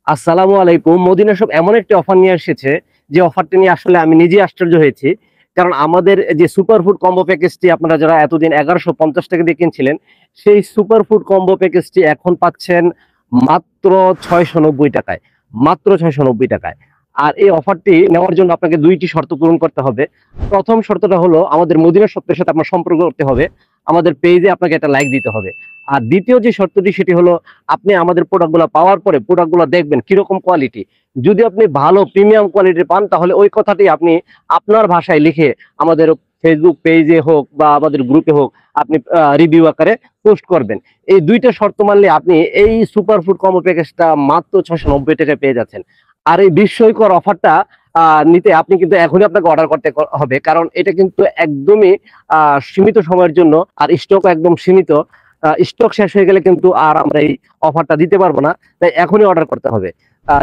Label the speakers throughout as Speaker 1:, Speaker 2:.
Speaker 1: আসসালামু আলাইকুম। Medina shop এমন একটি অফার নিয়ে এসেছে, যে অফারটি নিয়ে আসলে আমি নিজেই আশ্চর্য হয়েছি। কারণ আমাদের যে সুপার ফুড কম্বো প্যাকেজটি আপনারা যারা এতদিন 1150 টাকা দিয়ে কিনছিলেন, সেই সুপার ফুড কম্বো প্যাকেজটি এখন পাচ্ছেন মাত্র 690 টাকায়। মাত্র 690 টাকায়। আর এই অফারটি নেওয়ার জন্য আপনাকে ২টি শর্ত পূরণ করতে হবে। প্রথম শর্তটা হলো আমাদের মদিনা শপের সাথে আপনার সম্পর্ক করতে হবে। আমাদের পেজে আপনাকে একটা লাইক দিতে হবে। আর দ্বিতীয় যে শর্তটি সেটি হলো আপনি আমাদের প্রোডাক্টগুলো পাওয়ার পরে প্রোডাক্টগুলো দেখবেন কিরকম কোয়ালিটি। যদি আপনি ভালো প্রিমিয়াম কোয়ালিটি পান তাহলে ওই কথাটি আপনি আপনার ভাষায় লিখে আমাদের ফেসবুক পেজে হোক বা আমাদের গ্রুপে হোক আপনি রিভিউ আকারে পোস্ট করবেন। এই ২টা শর্ত মানলে আপনি এই সুপার ফুড কম্বো প্যাকেজটা মাত্র 690 টাকায় পেয়ে যাচ্ছেন। আর এই বিস্ময়কর অফারটা নিতে আপনি কিন্তু এখনই আপনাকে অর্ডার করতে হবে, কারণ এটা কিন্তু একদমই সীমিত সময়ের জন্য, আর স্টক একদম সীমিত। স্টক শেষ হয়ে গেলে কিন্তু আর আমরা এই অফারটা দিতে পারবো না, তাই এখনই অর্ডার করতে হবে।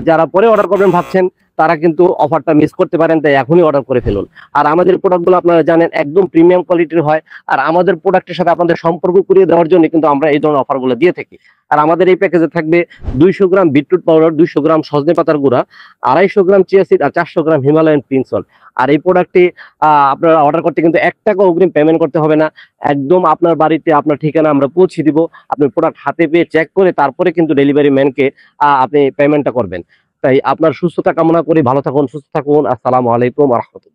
Speaker 1: যারা পরে অর্ডার করবেন ভাবছেন তারা কিন্তু অফারটা মিস করতে পারেন, তাই এখনই অর্ডার করে ফেলুন। আর আমাদের প্রোডাক্টগুলো আপনারা জানেন একদম প্রিমিয়াম কোয়ালিটির হয়। আর আমাদের প্রোডাক্টের সাথে আপনাদের সম্পর্ক করিয়ে দেওয়ার জন্য কিন্তু আমরা এই ধরনের অফারগুলো দিয়ে থাকি। আর আমাদের এই প্যাকেজে থাকবে 200 গ্রাম বিটরুট পাউডার, 200 গ্রাম সজনে পাতার গুঁড়া, 250 গ্রাম চিয়া সিড আর 400 গ্রাম হিমালয়ান পিঙ্ক সল্ট। আর এই প্রোডাক্টটি আপনারা অর্ডার করতে কিন্তু 1 টাকা অগ্রিম পেমেন্ট করতে হবে না। একদম আপনার বাড়িতে আপনার ঠিকানা আমরা পৌঁছে দিব। আপনি প্রোডাক্ট হাতে পেয়ে চেক করে তারপরে কিন্তু ডেলিভারি ম্যানকে আপনি পেমেন্টটা করবেন। তাই আপনার সুস্থতা কামনা করি। ভালো থাকুন, সুস্থ থাকুন। আসসালামু আলাইকুম ওয়া রাহমাতুল্লাহ।